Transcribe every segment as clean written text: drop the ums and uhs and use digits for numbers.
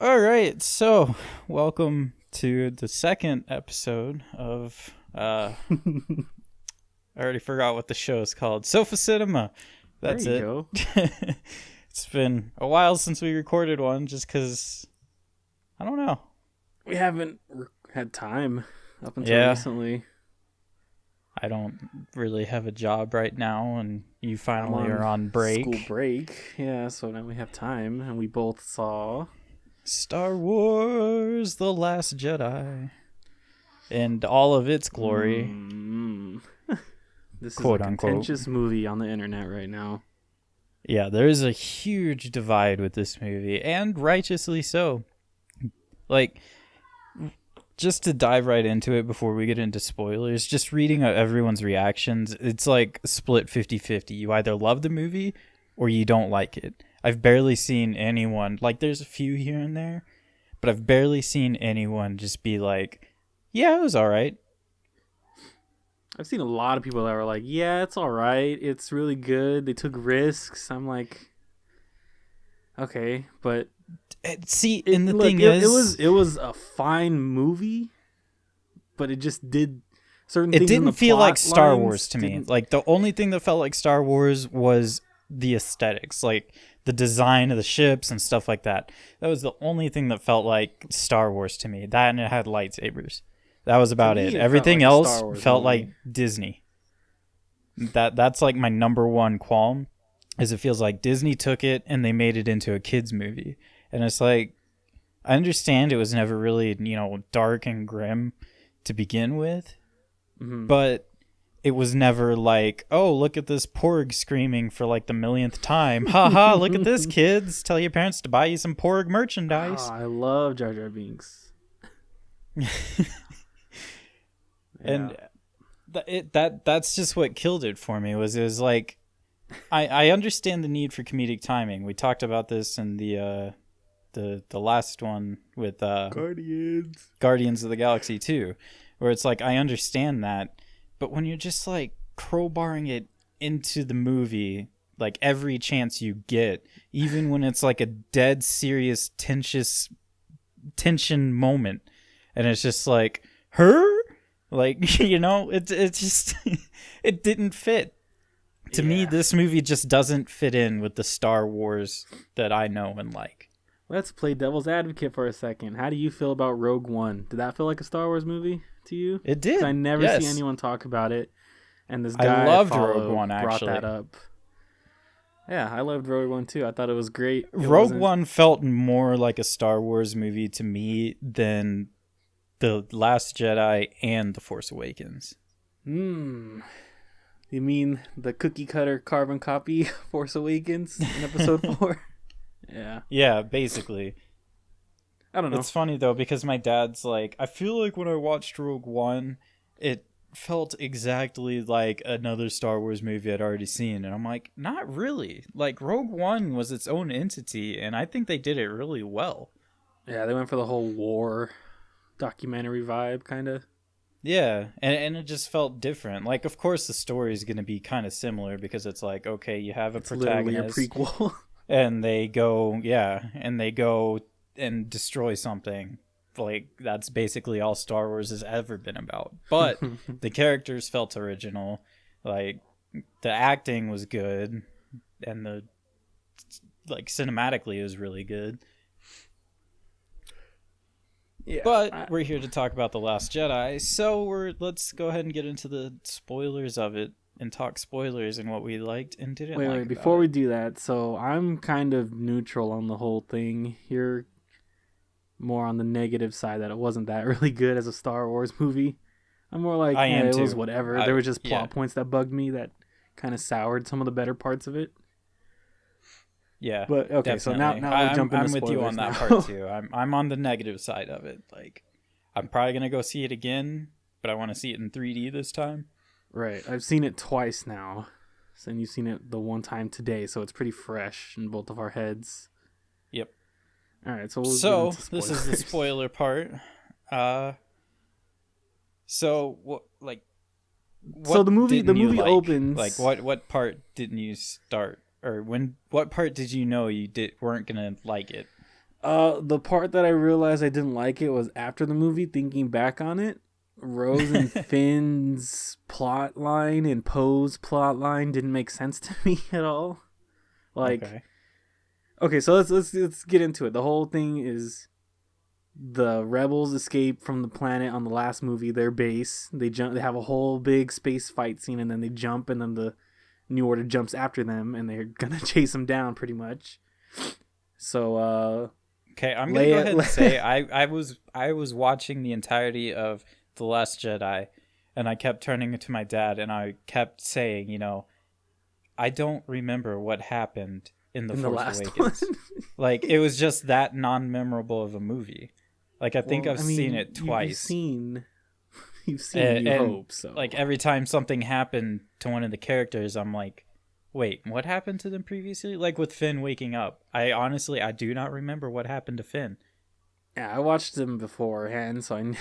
All right, so welcome to the second episode of I already forgot what the show is called. Sofa Cinema. That's there you it. go. It's been a while since we recorded one, just because I don't know. We haven't had time up until recently. I don't really have a job right now, and you finally are on break. School break, yeah. So now we have time, and we both saw Star Wars: The Last Jedi, and all of its glory. This quote is a unquote contentious movie on the internet right now. Yeah, there is a huge divide with this movie, and righteously so. Like, just to dive right into it before we get into spoilers, just reading everyone's reactions, it's like split 50-50. You either love the movie or you don't like it. I've barely seen anyone, like there's a few here and there, but I've barely seen anyone just be like, yeah, it was all right. I've seen a lot of people that were like, yeah, it's all right. It's really good. They took risks. I'm like, okay, but See, it was a fine movie, but it just did certain things. It didn't feel like Star Wars to me. Didn't... Like, the only thing that felt like Star Wars was the aesthetics, like the design of the ships and stuff like that. That was the only thing that felt like Star Wars to me. That, and it had lightsabers. That was about it. Everything felt like else felt like Disney. That's like my number one qualm, is it feels like Disney took it and they made it into a kids movie. And it's like, I understand it was never really, dark and grim to begin with, but it was never like, oh, look at this Porg screaming for like the millionth time. Ha ha, look at this, kids. Tell your parents to buy you some Porg merchandise. Oh, I love Jar Jar Binks. And that's just what killed it for me. It was like, I understand the need for comedic timing. We talked about this in the last one with Guardians of the Galaxy 2, where it's like, I understand that, but when you're just like crowbarring it into the movie, like every chance you get, even when it's like a dead serious tension moment, and it's just like, her? Like, it just, it didn't fit. To me, this movie just doesn't fit in with the Star Wars that I know and like. Let's play devil's advocate for a second. How do you feel about Rogue One? Did that feel like a Star Wars movie to you? It did. I never see anyone talk about it. And this guy I loved Rogue One, actually. Brought that up. Yeah, I loved Rogue One too. I thought it was great. Rogue One felt more like a Star Wars movie to me than The Last Jedi and The Force Awakens. You mean the cookie cutter carbon copy Force Awakens in episode 4? Yeah, basically. I don't know. It's funny though, because my dad's like, I feel like when I watched Rogue One, it felt exactly like another Star Wars movie I'd already seen. And I'm like, not really. Like, Rogue One was its own entity, and I think they did it really well. Yeah, they went for the whole war documentary vibe, kind of. Yeah, and it just felt different. Like, of course, the story is going to be kind of similar, because it's like, okay, you have a protagonist. Literally a prequel. And they go and destroy something. Like, that's basically all Star Wars has ever been about. But the characters felt original. Like, the acting was good, and cinematically it was really good. Yeah, but we're here to talk about The Last Jedi, so let's go ahead and get into the spoilers of it and talk spoilers and what we liked and didn't like. Wait, before we do that, so I'm kind of neutral on the whole thing. You're more on the negative side, that it wasn't that really good as a Star Wars movie. I'm more like, it was whatever. There were just plot points that bugged me that kind of soured some of the better parts of it. Yeah, but okay, definitely. So now we'll jump into I'm with you on that part too. I'm on the negative side of it. Like, I'm probably gonna go see it again, but I want to see it in 3D this time. Right, I've seen it twice now, and you've seen it the one time today, so it's pretty fresh in both of our heads. Yep. All right, so this is the spoiler part. So the movie opens. Like, what part didn't you start? Or what part did you know you weren't gonna like it? The part that I realized I didn't like it was after the movie. Thinking back on it, Rose and Finn's plot line and Poe's plot line didn't make sense to me at all. Like, okay, so let's get into it. The whole thing is the rebels escape from the planet on the last movie, their base. They have a whole big space fight scene, and then they jump, and then the New Order jumps after them, and they're gonna chase them down pretty much. So, okay, I'm gonna go ahead and say I was watching the entirety of The Last Jedi, and I kept turning to my dad, and I kept saying, you know, I don't remember what happened in The Force Awakens. Like, it was just that non-memorable of a movie. Like, I think I've seen it twice. You've seen New Hope, so. Like, every time something happened to one of the characters, I'm like, wait, what happened to them previously? Like with Finn waking up. I do not remember what happened to Finn. Yeah, I watched them beforehand, so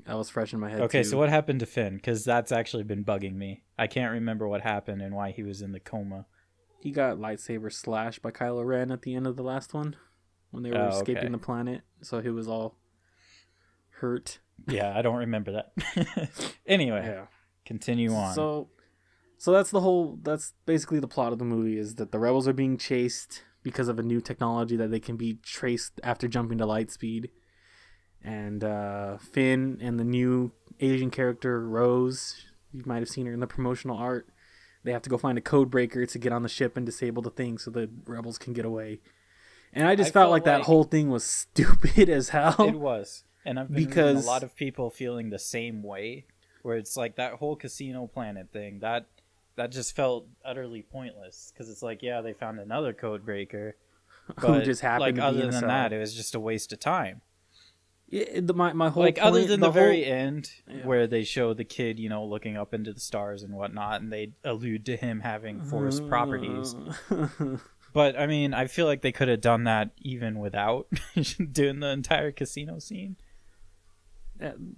I was fresh in my head. Okay, too. So what happened to Finn? Because that's actually been bugging me. I can't remember what happened and why he was in the coma. He got lightsaber slashed by Kylo Ren at the end of the last one when they were escaping the planet, so he was all hurt. Yeah, I don't remember that. Anyway, continue on. So that's basically the plot of the movie, is that the rebels are being chased because of a new technology that they can be traced after jumping to light speed. And Finn and the new Asian character, Rose, you might have seen her in the promotional art, they have to go find a code breaker to get on the ship and disable the thing so the rebels can get away. And I felt like that whole thing was stupid as hell. It was. And I've been reading a lot of people feeling the same way, where it's like that whole casino planet thing, that just felt utterly pointless, because it's like, yeah, they found another code breaker, but who just happened to other be than that, it was just a waste of time. My whole point, other than the very end, where they show the kid, you know, looking up into the stars and whatnot, and they allude to him having force properties. But I mean, I feel like they could have done that even without doing the entire casino scene.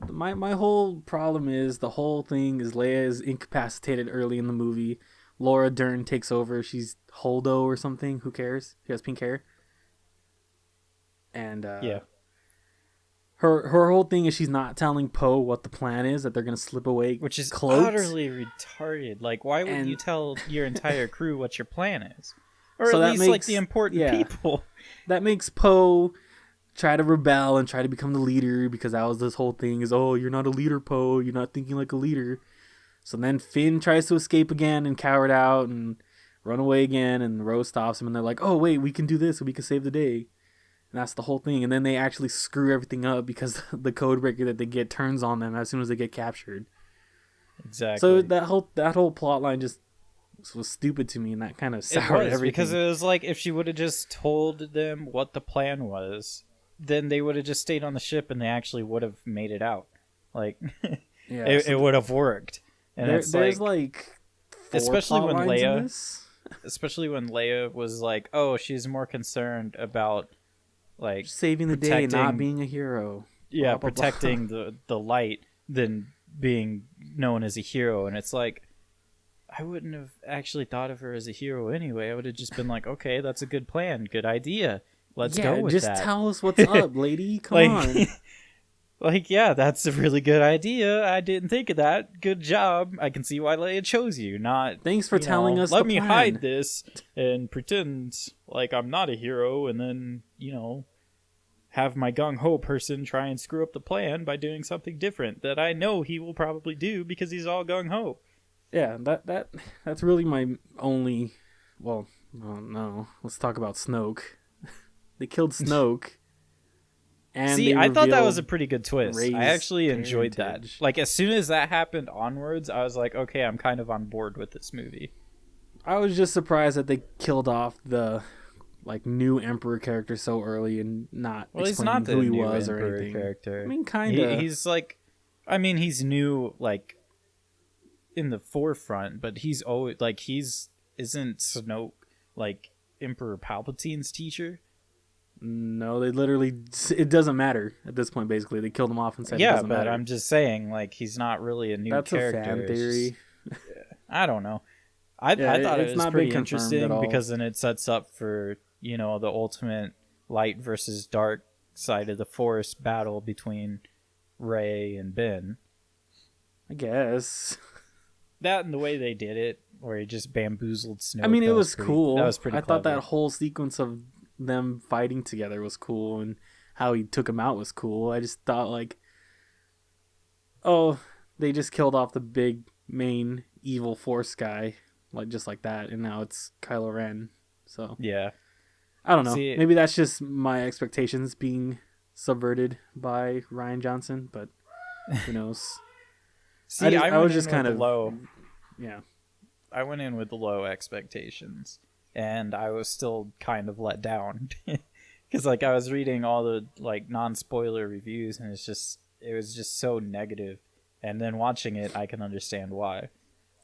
My whole problem is the whole thing is Leia is incapacitated early in the movie. Laura Dern takes over. She's Holdo or something. Who cares? She has pink hair. And her whole thing is she's not telling Poe what the plan is, that they're going to slip away, which is cloaked. Utterly retarded. Like, why would you tell your entire crew what your plan is? Or so at least like the important people. That makes Poe try to rebel and try to become the leader, because that was this whole thing is, oh, you're not a leader, Poe, you're not thinking like a leader. So then Finn tries to escape again and coward out and run away again, and Rose stops him, and they're like, oh wait, we can do this, we can save the day. And that's the whole thing. And then they actually screw everything up because the code breaker that they get turns on them as soon as they get captured. Exactly. So that whole plot line just was stupid to me, and that kind of soured everything. Because it was like, if she would have just told them what the plan was, then they would have just stayed on the ship and they actually would have made it out. Like, it would have worked. And there's like especially when Leia was like, oh, she's more concerned about like saving the day, not being a hero. Yeah, blah, blah, protecting blah. the light than being known as a hero. And it's like, I wouldn't have actually thought of her as a hero anyway. I would have just been like, okay, that's a good plan, good idea. Let's go with that. Just tell us what's up, lady. Come on. Like, yeah, that's a really good idea. I didn't think of that. Good job. I can see why Leia chose you. Not, thanks for telling us. Let me hide this and pretend like I'm not a hero, and then, you know, have my gung-ho person try and screw up the plan by doing something different that I know he will probably do because he's all gung-ho. Yeah, that's really my only. Well, no. Let's talk about Snoke. They killed Snoke. And see, I thought that was a pretty good twist. I actually enjoyed that. Like, as soon as that happened onwards, I was like, okay, I'm kind of on board with this movie. I was just surprised that they killed off the new Emperor character so early and not explaining who he was or anything. Character. I mean, kind of. He's like, I mean, he's new, like, in the forefront, but he's always like, isn't Snoke like Emperor Palpatine's teacher? No, they literally, it doesn't matter at this point. Basically, they killed him off and said, it doesn't matter. I'm just saying, like, he's not really a new character. That's a fan theory. I don't know. I thought it was pretty interesting because then it sets up for, you know, the ultimate light versus dark side of the Force battle between Rey and Ben. I guess. That and the way they did it, where he just bamboozled Snoke. I mean, it was cool. That was pretty I clever. thought that whole sequence of them fighting together was cool, and how he took him out was cool. I just thought, like, oh, they just killed off the big main evil Force guy, like just like that, and now it's Kylo Ren. So yeah, I don't know. Maybe that's just my expectations being subverted by Rian Johnson, but who knows? I was just kind of low. Yeah. I went in with low expectations, and I was still kind of let down because like I was reading all the like non-spoiler reviews, and it was just so negative. And then watching it, I can understand why.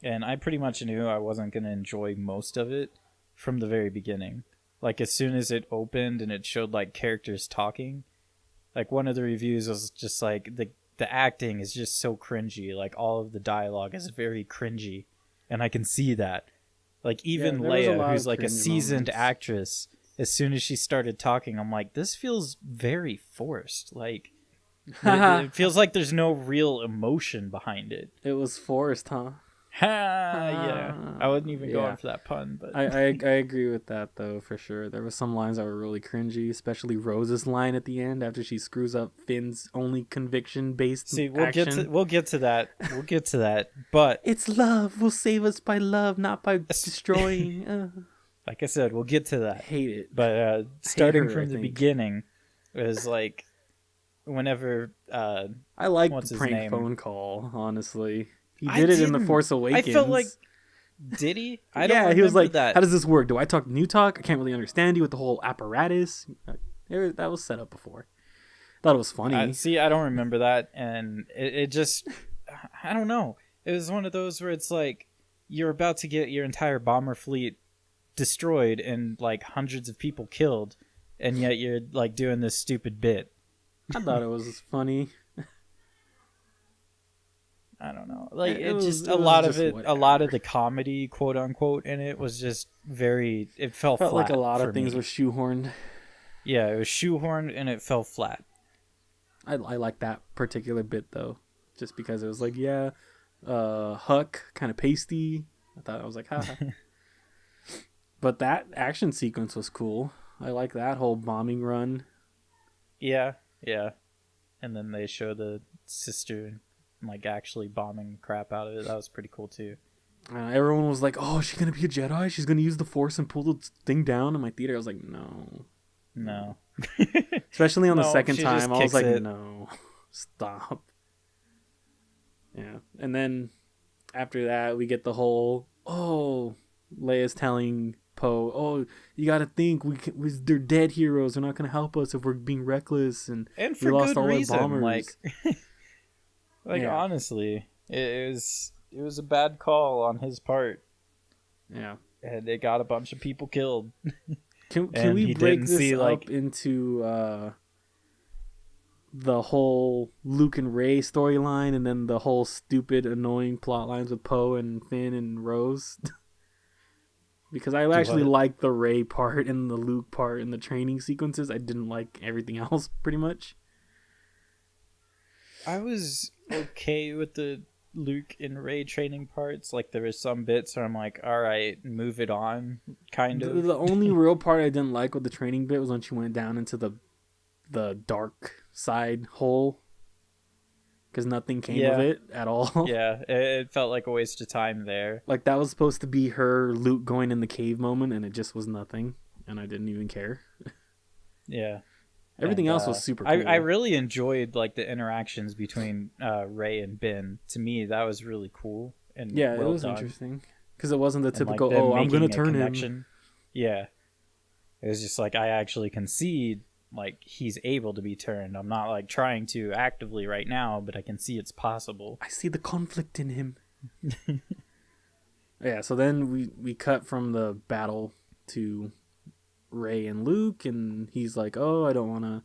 And I pretty much knew I wasn't going to enjoy most of it from the very beginning. Like as soon as it opened and it showed like characters talking, like one of the reviews was just like the acting is just so cringy. Like all of the dialogue is very cringy, and I can see that. Like even Leia, who's like a seasoned actress, as soon as she started talking, I'm like, this feels very forced. Like it feels like there's no real emotion behind it. It was forced, huh? Yeah, I wouldn't even go on for that pun, but I agree with that though, for sure. There were some lines that were really cringy, especially Rose's line at the end after she screws up Finn's only conviction-based action. We'll get to that. But it's love will save us by love, not by destroying. Like I said, we'll get to that. I hate it. But starting from the beginning, it was like whenever I like the prank phone call, honestly. He did it in The Force Awakens. I felt like, did he? He was like, that. How does this work? Do I talk new talk? I can't really understand you with the whole apparatus. That was set up before. Thought it was funny. I don't remember that. And it just, I don't know. It was one of those where it's like, you're about to get your entire bomber fleet destroyed and like hundreds of people killed. And yet you're like doing this stupid bit. I thought it was funny. I don't know. Like a lot of the comedy, quote unquote, in it was just very. It felt flat like a lot of things were shoehorned. Yeah, it was shoehorned and it fell flat. I like that particular bit though, just because it was like, Huck kind of pasty. I was like, haha. But that action sequence was cool. I like that whole bombing run. Yeah. And then they show the sister like actually bombing the crap out of it. That was pretty cool too. Everyone was like, "Oh, is she gonna be a Jedi? She's gonna use the Force and pull the thing down." In my theater, I was like, "No." Especially on the second time, I was like, "No, stop." Yeah, and then after that, we get the whole, Leia's telling Poe, "Oh, you got to think they're dead heroes. They're not gonna help us if we're being reckless, and for we lost good all reason. Our bombers." Honestly, it was a bad call on his part. Yeah, and it got a bunch of people killed. Can we break this up into the whole Luke and Rey storyline, and then the whole stupid, annoying plot lines with Poe and Finn and Rose? Because I actually like the Rey part and the Luke part and the training sequences. I didn't like everything else, pretty much. I was okay with the Luke and Rey training parts. Like there were some bits where I'm like, all right, move it on, kind of. The only real part I didn't like with the training bit was when she went down into the dark side hole, because nothing came of it at all. Yeah, it felt like a waste of time there. Like that was supposed to be her Luke going in the cave moment, and it just was nothing, and I didn't even care. Yeah. Everything else was super cool. I really enjoyed like the interactions between Rey and Ben. To me, that was really cool. And it was interesting. Because it wasn't the typical, I'm going to turn him. Yeah. It was just like, I actually can see like he's able to be turned. I'm not like trying to actively right now, but I can see it's possible. I see the conflict in him. Yeah, so then we cut from the battle to Rey and Luke, and he's like, "Oh, I don't want to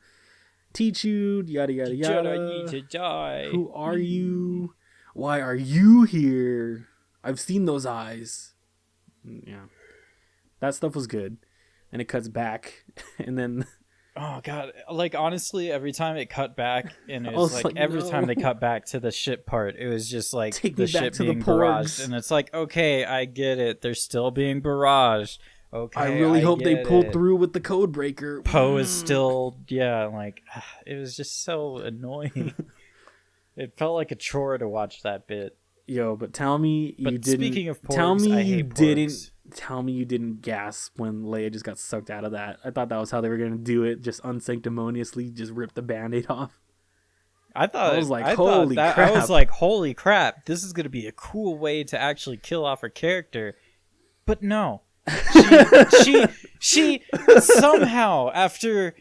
teach you, yada yada yada. Jedi need to die. Who are you? Why are you here? I've seen those eyes." Yeah, that stuff was good, and it cuts back, and then Oh god, like honestly, every time it cut back, and it was like every time they cut back to the ship part, it was just like the ship being barraged, and it's like, okay, I get it, they're still being barraged. Okay, I really hope they pulled through with the code breaker. Poe is still, like it was just so annoying. It felt like a chore to watch that bit. Yo, but tell me you didn't. Speaking of porgs, I hate porgs. Tell me you didn't gasp when Leia just got sucked out of that. I thought that was how they were gonna do it, just unsanctimoniously, just rip the Band-Aid off. I was like, holy crap! I was like, holy crap! This is gonna be a cool way to actually kill off her character, but no, she somehow, after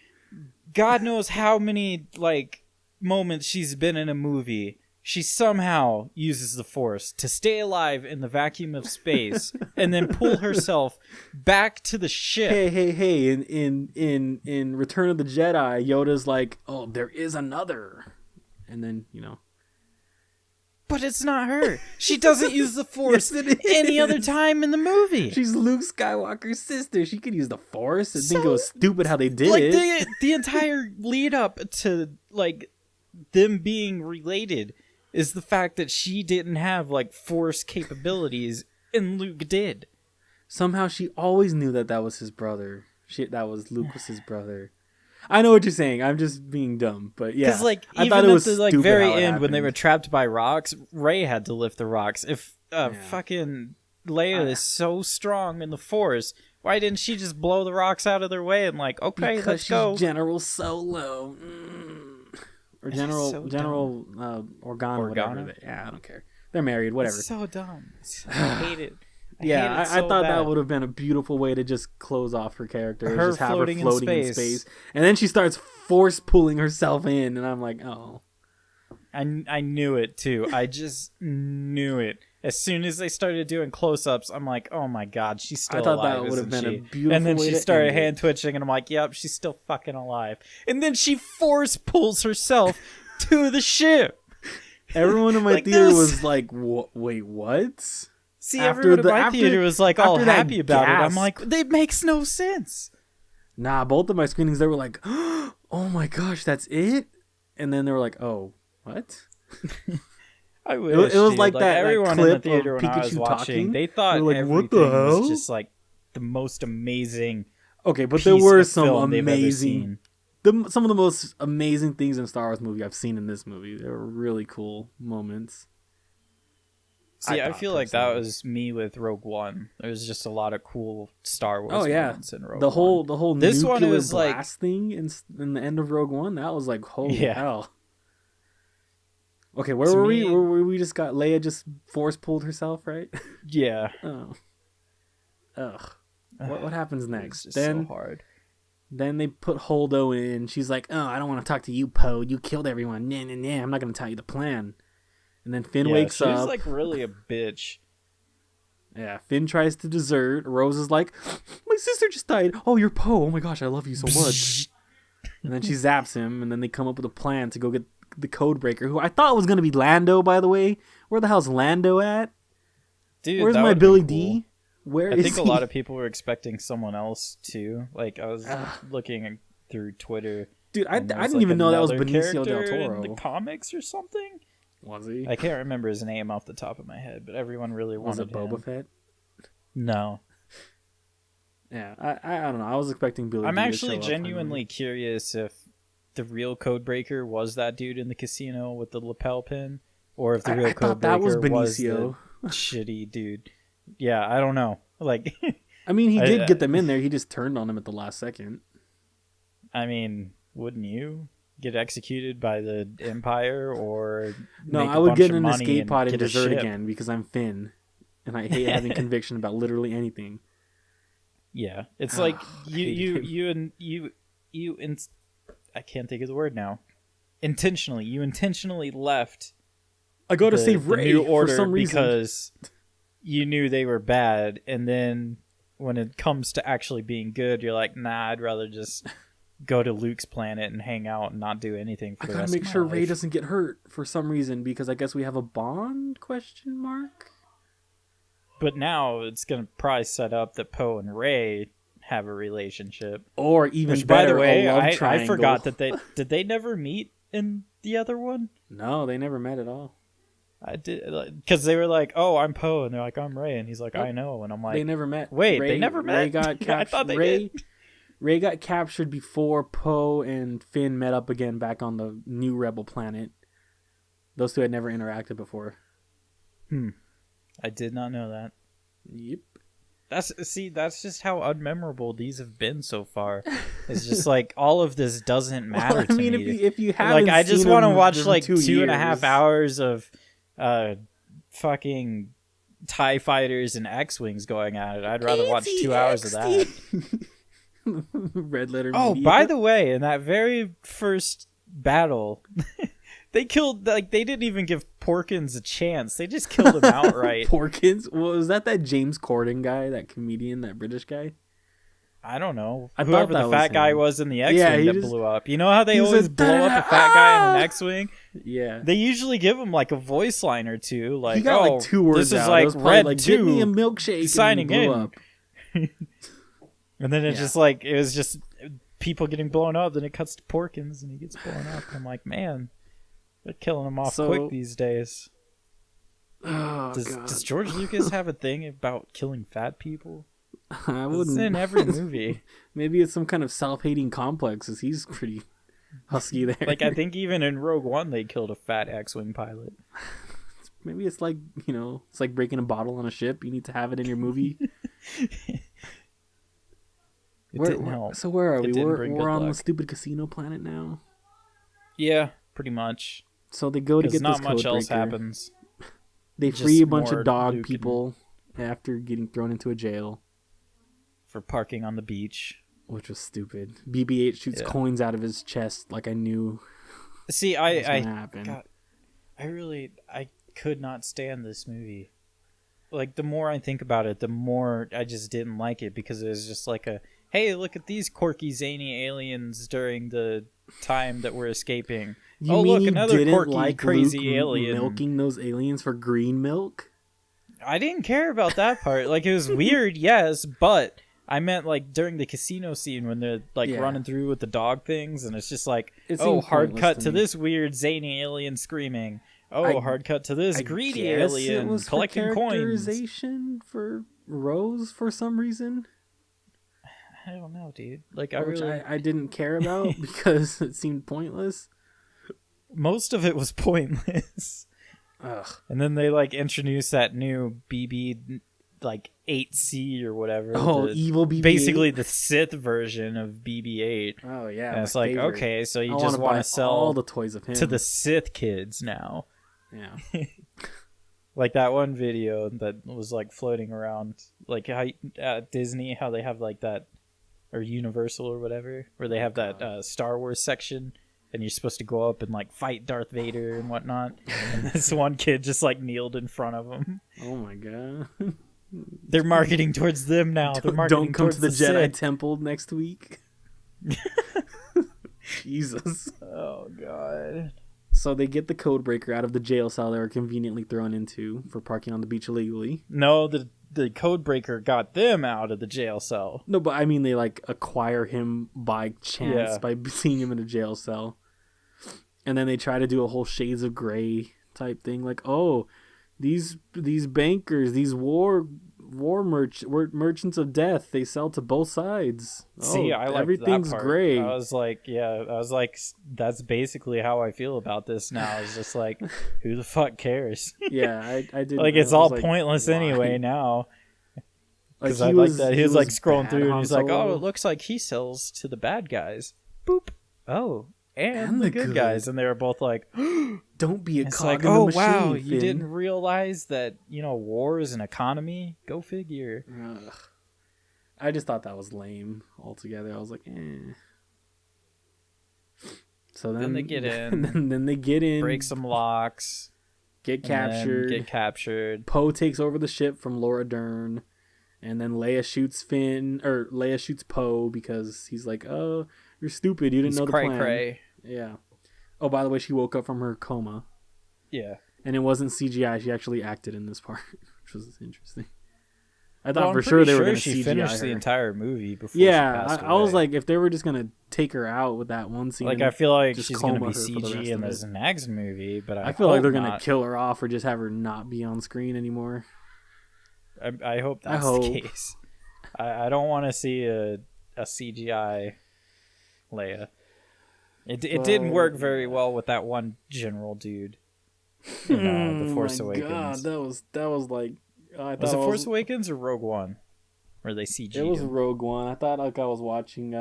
God knows how many like moments she's been in a movie, she somehow uses the Force to stay alive in the vacuum of space and then pull herself back to the ship. Hey! In Return of the Jedi, Yoda's like, "Oh, there is another," and then But it's not her. She doesn't use the Force any other time in the movie. She's Luke Skywalker's sister. She could use the Force. I think it was stupid how they did it. The entire lead up to like them being related is the fact that she didn't have like Force capabilities and Luke did. Somehow she always knew that was his brother. Luke was his brother. I know what you're saying. I'm just being dumb, but yeah. Because like even at the like very end when they were trapped by rocks, Rey had to lift the rocks. If fucking Leia is so strong in the Force, why didn't she just blow the rocks out of their way and like, okay, because let's go? General Solo. Or General Organa, whatever. I don't care. They're married, whatever. It's so dumb. I hate it. I thought that would have been a beautiful way to just close off her character. Just have her floating in space. And then she starts force pulling herself in, and I'm like, oh. I knew it, too. I just knew it. As soon as they started doing close-ups, I'm like, oh my god, she's still alive, I thought that would have been a beautiful And then way she started hand twitching, and I'm like, yep, she's still fucking alive. And then she force pulls herself to the ship. Everyone in my like theater was like, wait, what? See, everyone in my theater was like all happy about it. I'm like, it makes no sense. Nah, both of my screenings, they were like, oh my gosh, that's it? And then they were like, oh, what? I wish, it was like that everyone clip in the theater of when Pikachu I was watching, talking. they thought like, everything what the hell? was just like the most amazing. Okay, but there were some amazing, some of the most amazing things in Star Wars movie I've seen in this movie. They were really cool moments. See, I feel like that was me with Rogue One. There was just a lot of cool Star Wars moments in Rogue One. The whole this nuclear one was blast thing in the end of Rogue One. That was like, holy hell. Okay, where were we? Where we just got Leia just force pulled herself, right? Yeah. Oh. Ugh. What happens next? It's just so hard. Then they put Holdo in. She's like, oh, I don't want to talk to you, Poe. You killed everyone. Nah. I'm not going to tell you the plan. And then Finn wakes up. She's like really a bitch. Yeah, Finn tries to desert. Rose is like, my sister just died. Oh, you're Poe. Oh my gosh, I love you so much. And then she zaps him, and then they come up with a plan to go get the Codebreaker, who I thought was going to be Lando, by the way. Where the hell's Lando at? Dude, where's my Billy D? Where is he? I think a lot of people were expecting someone else, too. Like, I was looking through Twitter. Dude, I didn't even know that was Benicio del Toro. In the comics or something? Was he? I can't remember his name off the top of my head, but everyone really wanted him. Was it Boba Fett? No. Yeah, I don't know. I was expecting Billy D. I'm actually genuinely curious if the real Codebreaker was that dude in the casino with the lapel pin, or if the real Codebreaker was Benicio, the shitty dude. Yeah, I don't know. Like, I mean, he did get them in there. He just turned on him at the last second. I mean, wouldn't you get executed by the Empire or no? I would get in an escape pod and desert again because I'm Finn, and I hate having conviction about literally anything. Yeah, it's like you I can't think of the word now. You intentionally left. I go to save Rey for some reason because you knew they were bad, and then when it comes to actually being good, you're like, nah, I'd rather just go to Luke's planet and hang out and not do anything for the rest of my life. I gotta make sure Rey doesn't get hurt for some reason because I guess we have a bond ? But now it's gonna probably set up that Poe and Rey have a relationship. Or even Which, better, by the way, a love I triangle. forgot that they never meet in the other one? No, they never met at all. I did, because they were like, "Oh, I'm Poe," and they're like, "I'm Rey," and he's like, "I know," and I'm like, they never met. Wait, they never met? Rey got captured. I thought they did. Rey got captured before Poe and Finn met up again back on the new Rebel planet. Those two had never interacted before. I did not know that. Yep. That's just how unmemorable these have been so far. It's just like all of this doesn't matter to me. If you haven't, I just want to watch like 2.5 hours of fucking TIE fighters and X-wings going at it. I'd rather watch 2 hours of that. Red letter. Oh, media. by the way, in that very first battle, they killed, they didn't even give Porkins a chance. They just killed him outright. Porkins? Well, was that James Corden guy, that comedian, that British guy? I don't know. I Whoever thought the fat guy was in the X-Wing that blew up. You know how they always blow up a fat guy in an X-Wing? Yeah. They usually give him like a voice line or two. Like, he got like 2 words this is out. like Red like, 2. Give me a milkshake. Signing and in. Up. And then it was just people getting blown up. Then it cuts to Porkins and he gets blown up. I'm like, man, they're killing him off quick these days. Oh, does George Lucas have a thing about killing fat people? I wouldn't. It's in every movie. Maybe it's some kind of self-hating complex, as he's pretty husky there. Like, I think even in Rogue One, they killed a fat X-Wing pilot. Maybe it's like, it's like breaking a bottle on a ship. You need to have it in your movie. It didn't help. So where are we? We're on luck. the stupid casino planet now. Yeah, pretty much. So they go to get this code breaker. Not much else happens. They free a bunch of dog people after getting thrown into a jail. For parking on the beach. Which was stupid. BB-8 shoots coins out of his chest like I knew. See, happen. God, I could not stand this movie. Like, the more I think about it, the more I just didn't like it, because it was just like hey, look at these quirky, zany aliens during the time that we're escaping. Look, another quirky, crazy alien. Milking those aliens for green milk? I didn't care about that part. Like, it was weird, yes, but I meant, like, during the casino scene when they're, like, running through with the dog things, and it's just like, hard cut to this weird, zany alien screaming. Hard cut to this greedy alien it was collecting for coins. Characterization for Rose for some reason. I don't know, dude. Like, I didn't care about because it seemed pointless. Most of it was pointless. Ugh. And then they, like, introduced that new BB, like, 8C or whatever. Evil BB-8. Basically the Sith version of BB-8. Oh, yeah. And it's like, favorite. Okay, so you just want to sell all the toys of him to the Sith kids now. Yeah. Like that one video that was, like, floating around, like, how at Disney, how they have, like, that, or Universal or whatever, where they have that Star Wars section, and you're supposed to go up and, like, fight Darth Vader and whatnot. And this one kid just, like, kneeled in front of him. Oh my god. They're marketing towards them now. Don't come to the Jedi Temple next week. Jesus. Oh god. So they get the code breaker out of the jail cell they were conveniently thrown into for parking on the beach illegally. No, the code breaker got them out of the jail cell. No, but I mean they, like, acquire him by chance by seeing him in a jail cell. And then they try to do a whole Shades of Grey type thing, like, these bankers, these merchants of death, they sell to both sides. See, I like everything's that part. great. I was like, that's basically how I feel about this now. It's just like, who the fuck cares? Yeah, I did. Like, it's all pointless anyway now. Because I like that. He was like scrolling through and he's like, it looks like he sells to the bad guys. Boop. Oh. And the good guys, and they were both like, "Don't be a cog like, in the machine." Wow, Finn. You didn't realize that war is an economy. Go figure. Ugh. I just thought that was lame altogether. I was like, eh. So then they get in. then they get in, break some locks, get captured. Poe takes over the ship from Laura Dern, and then Leia shoots Poe because he's like, "Oh, you're stupid. You didn't know the plan." Cray. Yeah. Oh, by the way, she woke up from her coma. Yeah. And it wasn't CGI. She actually acted in this part, which was interesting. I thought for sure they were going to she CGI finished her. the entire movie before yeah, she passed away. I was like, if they were just going to take her out with that one scene. Like, I feel like just she's going to be coma her for the CG rest in of this it. next movie, but I feel like they're going not. to kill her off or just have her not be on screen anymore. I hope that's the case. I don't want to see a CGI Leia. It didn't work very well with that one general dude in The Force Awakens. God, that was like... Was it Force Awakens or Rogue One? Where they CG'd It was him? Rogue One. I thought like I was watching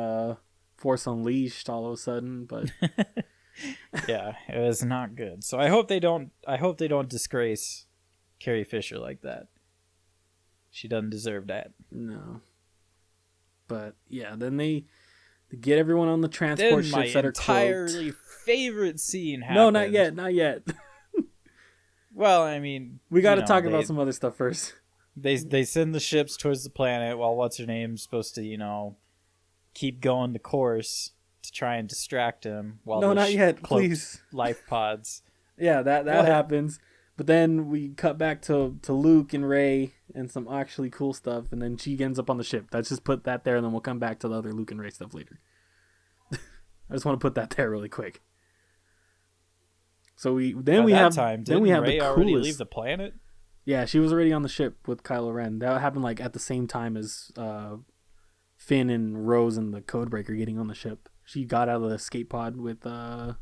Force Unleashed all of a sudden, but... Yeah, it was not good. So I hope they don't disgrace Carrie Fisher like that. She doesn't deserve that. No. But yeah, then they get everyone on the transport ships that are cloaked. My entirely favorite scene happens. No, not yet. Well, I mean, we got to talk about some other stuff first. They send the ships towards the planet while what's her name's supposed to, keep going the course to try and distract him while not yet, please. Life pods. Yeah, that happens. But then we cut back to Luke and Rey and some actually cool stuff, and then she ends up on the ship. Let's just put that there, and then we'll come back to the other Luke and Rey stuff later. I just want to put that there really quick. So we have Rey the already leave the planet? Yeah, she was already on the ship with Kylo Ren. That happened like at the same time as Finn and Rose and the Codebreaker getting on the ship. She got out of the escape pod with on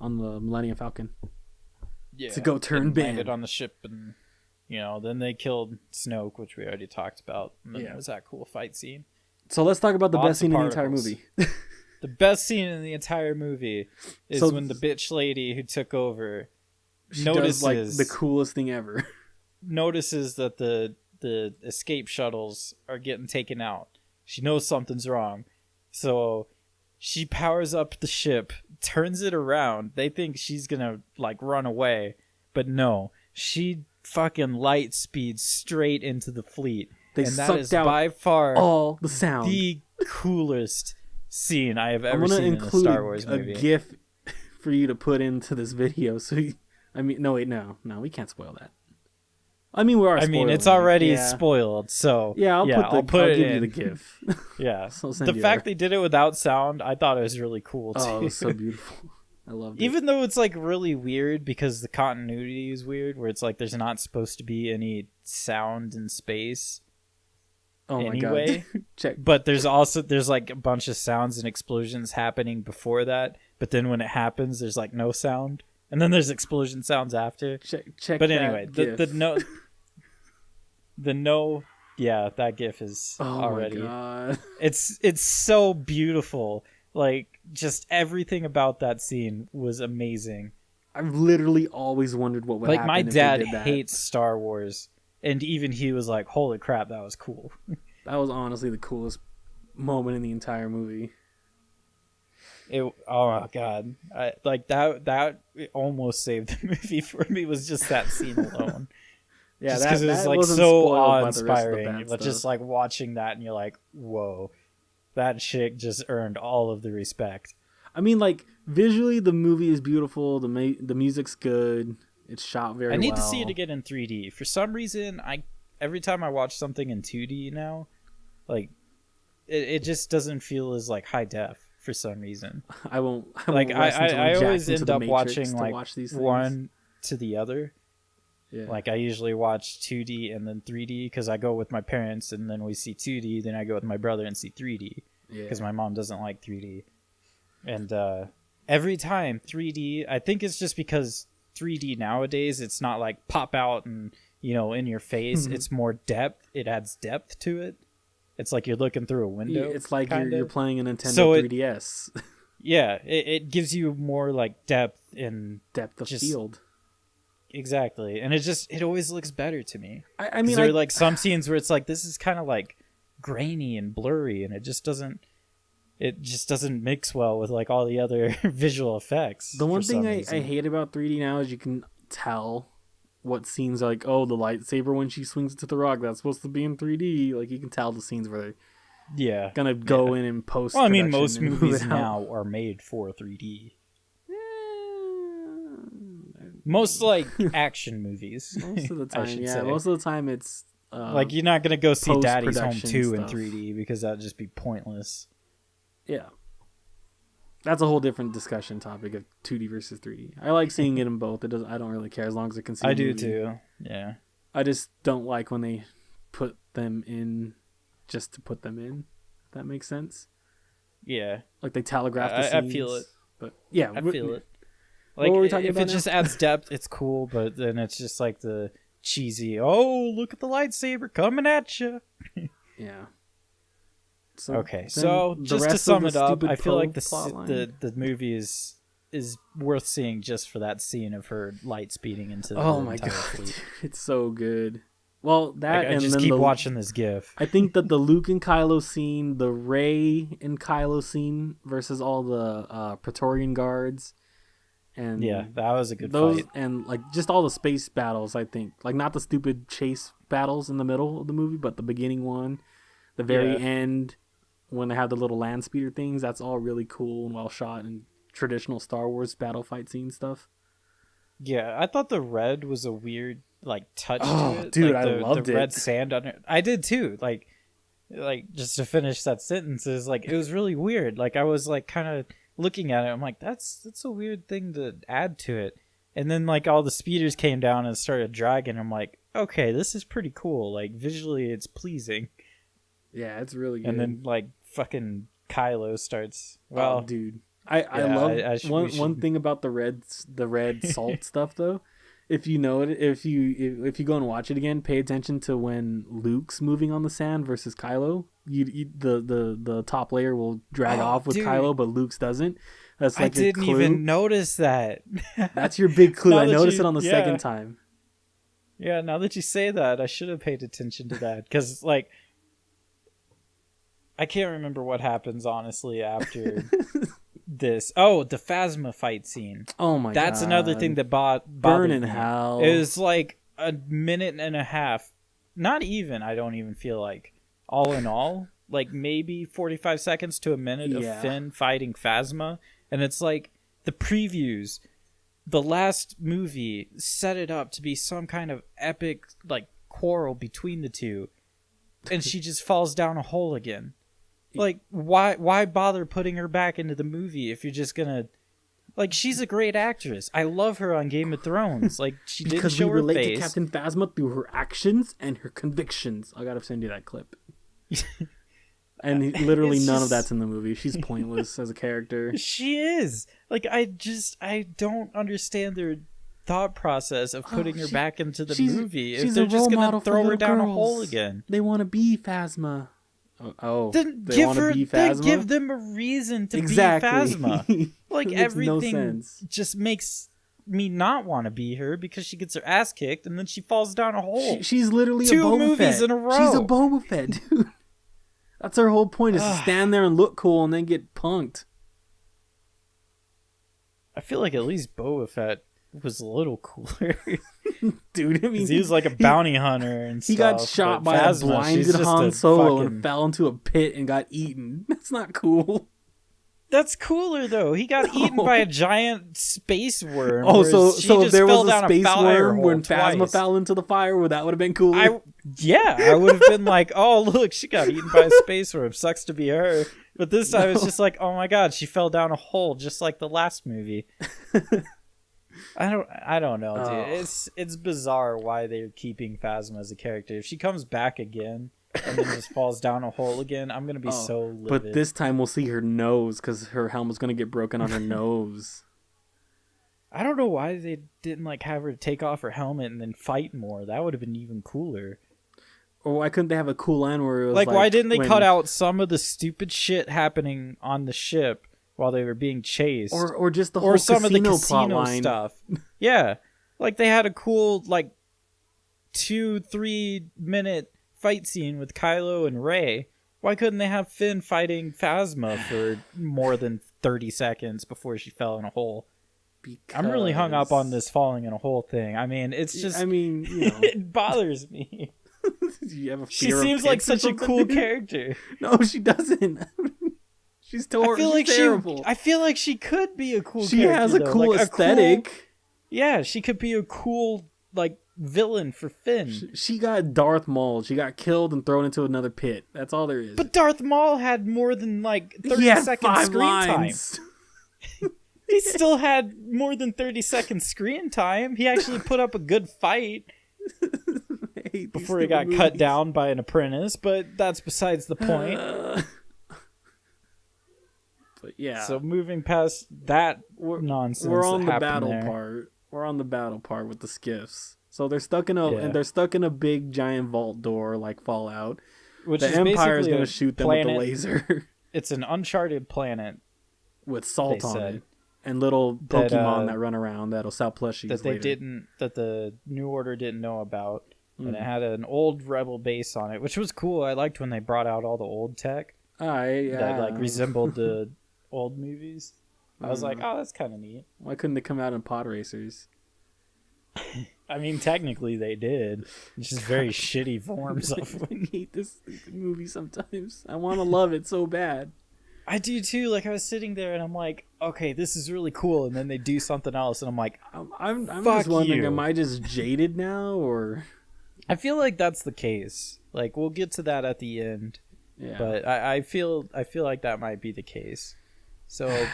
the Millennium Falcon. Yeah, to go turn Ben. Landed on the ship, and then they killed Snoke, which we already talked about. And then there was that cool fight scene. So let's talk about the best scene in the entire movie. The best scene in the entire movie is when the bitch lady who took over notices does, like, the coolest thing ever. Notices that the escape shuttles are getting taken out. She knows something's wrong, so she powers up the ship, turns it around. They think she's gonna like run away, but no, she fucking light speeds straight into the fleet. And that is by far all the sound. The coolest scene I have ever seen in a Star Wars movie. A GIF for you to put into this video. So, no, we can't spoil that. I mean, it's already spoiled, so I'll give you the GIF. Yeah, the fact they did it without sound, I thought it was really cool too. Oh, it was so beautiful. I loved it. Even though it's like really weird because the continuity is weird, where it's like there's not supposed to be any sound in space. Oh my god! Check. But there's like a bunch of sounds and explosions happening before that. But then when it happens, there's like no sound, and then there's explosion sounds after. Check. But anyway, that GIF is already. My god. It's so beautiful. Like, just everything about that scene was amazing. I've literally always wondered what would happen. Like, my dad hates Star Wars, and even he was like, "Holy crap, that was cool." That was honestly the coolest moment in the entire movie. Oh my god, that almost saved the movie for me. Was just that scene alone. Yeah, because it was like so awe-inspiring. But just like watching that, and you're like, "Whoa, that chick just earned all of the respect." I mean, like, visually, the movie is beautiful. The music's good. It's shot very well. I need to see it again in 3D. For some reason, every time I watch something in 2D now, like, it just doesn't feel as like high def for some reason. I won't I always end up watching watch these one to the other. Yeah. Like, I usually watch 2D and then 3D because I go with my parents, and then we see 2D. Then I go with my brother and see 3D because my mom doesn't like 3D. And every time 3D, I think it's just because 3D nowadays, it's not like pop out and in your face. It's more depth. It adds depth to it. It's like you're looking through a window. It's like you're playing a Nintendo 3DS. Yeah, it gives you more like depth of field. Exactly, and it always looks better to me. I mean, there are like some scenes where it's like, this is kind of like grainy and blurry, and it just doesn't mix well with like all the other visual effects. The one thing I hate about 3D now is you can tell what scenes are like, oh, the lightsaber when she swings into the rock, that's supposed to be in 3D. Like, you can tell the scenes where they're gonna go in and post. Well, I mean, most movies now are made for 3D. Most like action movies. Most of the time, most of the time it's like you're not gonna go see Daddy's Home 2 stuff in 3D because that'd just be pointless. Yeah, that's a whole different discussion topic of 2D versus 3D. I like seeing it in both. I don't really care as long as I can see. I do too. Yeah. I just don't like when they put them in just to put them in. If that makes sense. Yeah. Like they telegraph the scenes. I feel it. But yeah, I feel it. Like if it just adds depth, it's cool. But then it's just like the cheesy. Oh, look at the lightsaber coming at you. Yeah. So, okay, so just to sum it up, I feel like the movie is worth seeing just for that scene of her light speeding into the entire fleet. It's so good. Well, that I just keep watching this GIF. I think that the Luke and Kylo scene, the Rey and Kylo scene versus all the Praetorian guards, and yeah, that was a good fight. And like just all the space battles. I think like not the stupid chase battles in the middle of the movie, but the beginning one, the very end. When they have the little land speeder things, that's all really cool and well shot and traditional Star Wars battle fight scene stuff. Yeah, I thought the red was a weird like touch to it. Dude, like I loved the it. red sand on it. I did too. Like just to finish that sentence is like it was really weird. Like I was like kind of looking at it. I'm like that's a weird thing to add to it. And then like all the speeders came down and started dragging. I'm like, okay, this is pretty cool. Like visually, it's pleasing. Yeah, it's really good. And then like fucking Kylo starts. Well, dude, I love one thing about the red salt stuff though. If you know it, if you go and watch it again, pay attention to when Luke's moving on the sand versus Kylo. The top layer will drag off with Kylo, but Luke's doesn't. That's like I didn't even notice that. That's your big clue. I noticed it on the second time. Yeah, now that you say that, I should have paid attention to that because like. I can't remember what happens, honestly, after this. Oh, the Phasma fight scene. Oh, my God. That's another thing that Burn in me. hell. It was like a minute and a half. Not even, I don't even feel like. All in all, like maybe 45 seconds to a minute of Finn fighting Phasma. And it's like the previews, the last movie set it up to be some kind of epic like quarrel between the two. And she just falls down a hole again. Like, why bother putting her back into the movie if you're just gonna... Like, she's a great actress. I love her on Game of Thrones. Like, she didn't show her face. Because we relate to Captain Phasma through her actions and her convictions. I gotta send you that clip. And literally none of that's in the movie. She's pointless as a character. She is. Like, I don't understand their thought process of putting her back into the movie. If they're just gonna throw her down a hole again. They want to be Phasma. Then give them a reason to be Phasma. Like everything just makes me not want to be her because she gets her ass kicked and then she falls down a hole. She's literally two a Boba movies Fett. In a row. She's a Boba Fett, dude. That's her whole point, is to stand there and look cool and then get punked. I feel like at least Boba Fett was a little cooler. Dude, I mean, he was like a bounty hunter and he got shot by a blinded Han Solo and fell into a pit and got eaten. That's not cool. That's cooler though. He got eaten by a giant space worm. Oh, so if there was a space worm when Phasma fell into the fire, that would have been cooler. I would have been like, oh look, she got eaten by a space worm. Sucks to be her. But this time it's just like, oh my god, she fell down a hole just like the last movie. I don't know, dude. It's bizarre why they're keeping Phasma as a character. If she comes back again and then just falls down a hole again, I'm gonna be so livid. But this time we'll see her nose because her helmet's gonna get broken on her nose. I don't know why they didn't like have her take off her helmet and then fight more. That would have been even cooler. Or why couldn't they have a cool end where it was like why didn't they cut out some of the stupid shit happening on the ship while they were being chased, or just the whole some casino of the casino plot line stuff? Yeah, like they had a cool like 2-3 minute fight scene with Kylo and Rey. Why couldn't they have Finn fighting Phasma for more than 30 seconds before she fell in a hole? Because... I'm really hung up on this falling in a hole thing. I mean, it's just... I mean, you know. It bothers me. You have a she seems like such a cool character. No, she doesn't. She's terrible. I feel like she could be a cool character. She has a cool aesthetic. Yeah, she could be a cool, like, villain for Finn. She got Darth Maul. She got killed and thrown into another pit. That's all there is. But Darth Maul had more than like 30-second screen lines. Time. He still had more than 30-second screen time. He actually put up a good fight before he got cut down by an apprentice, but that's besides the point. But yeah. So moving past that nonsense, we're on the battle part. We're on the battle part with the skiffs. So they're stuck in a big giant vault door like Fallout. Which the is Empire is going to shoot them with a laser. It's an uncharted planet with salt on it. And little Pokemon that run around that'll sell plushies that the New Order didn't know about. And it had an old Rebel base on it, which was cool. I liked when they brought out all the old tech that like resembled the old movies. I was like, oh, that's kind of neat. Why couldn't they come out in pod racers? I mean, technically they did. It's just very shitty forms of I hate this movie sometimes. I want to love it so bad. I do too. Like I was sitting there and I'm like, okay, this is really cool, and then they do something else, and I'm like, I'm just wondering, am I just jaded now, or? I feel like that's the case. Like we'll get to that at the end, but I feel like that might be the case. So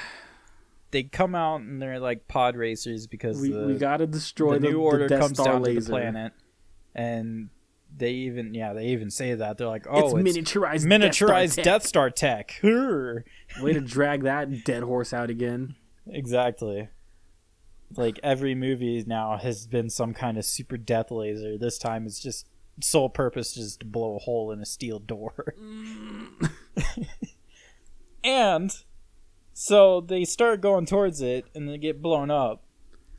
they come out and they're like pod racers because we gotta destroy the New Order Death comes Star down laser. to the planet, and they even say that they're like, oh, it's miniaturized Death Star tech. Way to drag that dead horse out again. Exactly. Like every movie now has been some kind of super death laser. This time it's just sole purpose just to blow a hole in a steel door. And so they start going towards it and they get blown up.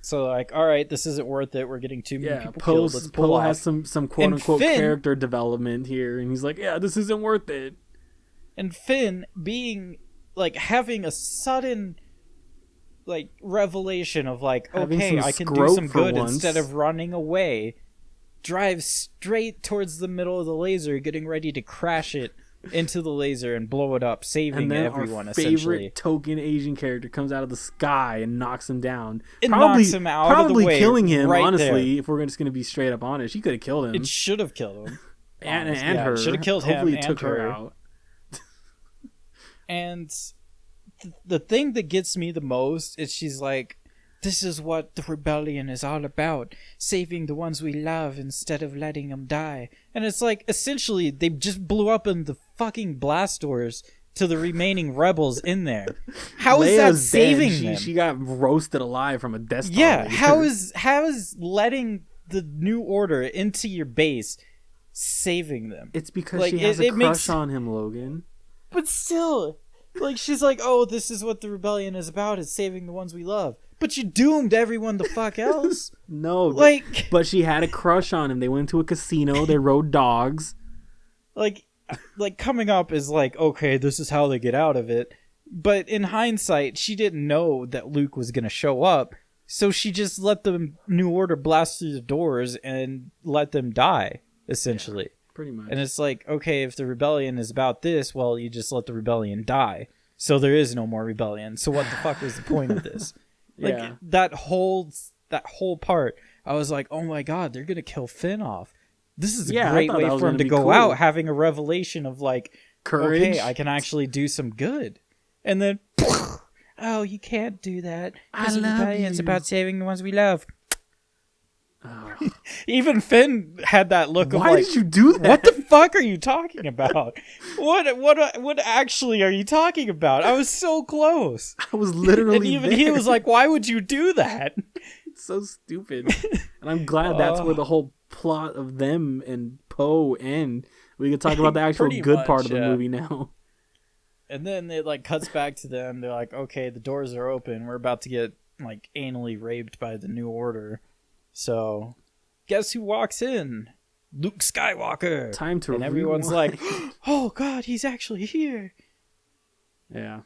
So like, all right, this isn't worth it. We're getting too many people killed. Let's pull off. Has some quote unquote character development here, and he's like, yeah, this isn't worth it. And Finn being like having a sudden like revelation of like, okay, I can do some good instead of running away, drives straight towards the middle of the laser, getting ready to crash it into the laser and blow it up, saving and then everyone. Our essentially, favorite token Asian character comes out of the sky and knocks him down. Knocks him out of the way, killing him. Right honestly, there. if we're just going to be straight up honest, she could have killed him. It should have killed him. and her should have killed him. Hopefully, and took her her out. And the thing that gets me the most is she's like, this is what the rebellion is all about, saving the ones we love instead of letting them die. And it's like, essentially, they just blew up in the fucking blast doors to the remaining rebels in there. How is that saving them? She got roasted alive from a Death Star. Yeah, how is letting the New Order into your base saving them? It's because she has a crush on him, Logan. But still, like, she's like, oh, this is what the rebellion is about, is saving the ones we love. But you doomed everyone the fuck else. No, like, but she had a crush on him. They went to a casino. They rode dogs. Like coming up is like, okay, this is how they get out of it. But in hindsight, she didn't know that Luke was going to show up. So she just let the New Order blast through the doors and let them die, essentially. Yeah, pretty much. And it's like, okay, if the rebellion is about this, well, you just let the rebellion die. So there is no more rebellion. So what the fuck was the point of this? Like, that whole part, I was like, oh my god, they're gonna kill Finn off. This is a great way for him to go out, having a revelation of like, courage. Okay, I can actually do some good. And then, oh, you can't do that. Because the rebellion's about saving the ones we love. Oh. Even Finn had that look of like, why did you do that? What the fuck are you talking about? What actually are you talking about? I was so close. I was literally and even there. He was like, why would you do that? It's so stupid. And I'm glad that's where the whole plot of them and Poe end. We can talk about the actual good part of the movie now. And then it like cuts back to them. They're like, okay, the doors are open. We're about to get like anally raped by the New Order. So, guess who walks in? Luke Skywalker. Time to. And everyone's like, "Oh God, he's actually here." Yeah.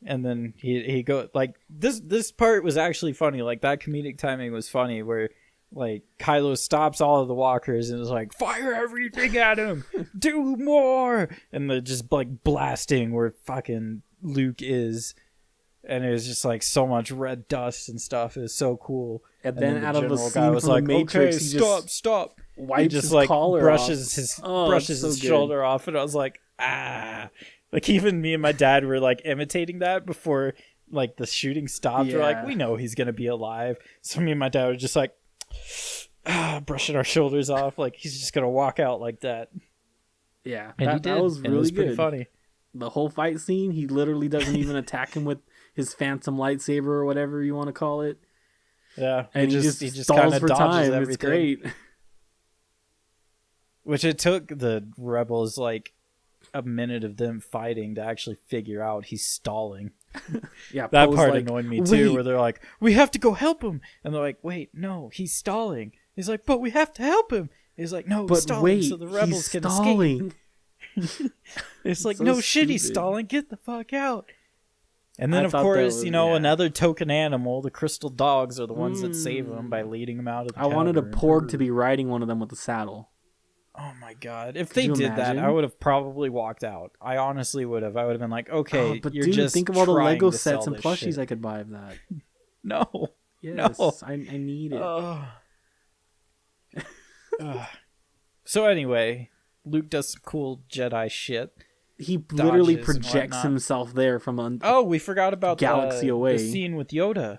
And then he go like this part was actually funny. Like that comedic timing was funny, where like Kylo stops all of the walkers and is like, "Fire everything at him, do more!" And they're just like blasting where fucking Luke is. and it was just like so much red dust and stuff. It was so cool. And then the out of a general scene guy was from like, the Matrix, okay, he just stop. wipes He just his like collar brushes off. his shoulder off, and I was like, ah. Like even me and my dad were like imitating that before like the shooting stopped. Yeah. We're like, we know he's gonna be alive. So me and my dad were just like brushing our shoulders off, like he's just gonna walk out like that. Yeah, and he did. That was really pretty good. Funny. The whole fight scene, he literally doesn't even attack him with his phantom lightsaber or whatever you want to call it. Yeah, and he just kind stalls of for dodges time. everything. It's great. Which it took the rebels like a minute of them fighting to actually figure out he's stalling. Yeah, that Poe's part like, annoyed me too, where they're like, we have to go help him. And they're like, wait, no, he's stalling. He's like, but we have to help him. He's like, no, he's stalling wait, so the rebels can stalling. escape. It's like, so no shit, he's stupid. stalling. Get the fuck out. And then, I of thought course, that was- another token animal, the crystal dogs, are the ones that save him by leading him out of the I wanted a cavern. porg to be riding one of them with a saddle. Oh my god. If Could they you did that, imagine? I would have probably walked out. I honestly would have. I would have been like, okay, but you're dude, just think of all the trying Lego to sets sell and this plushies shit. I could buy of that. No. Yes, No. I need it. So anyway, Luke does some cool Jedi shit. He literally dodges and projects whatnot. himself there from a Oh, we forgot about galaxy away. the scene with Yoda.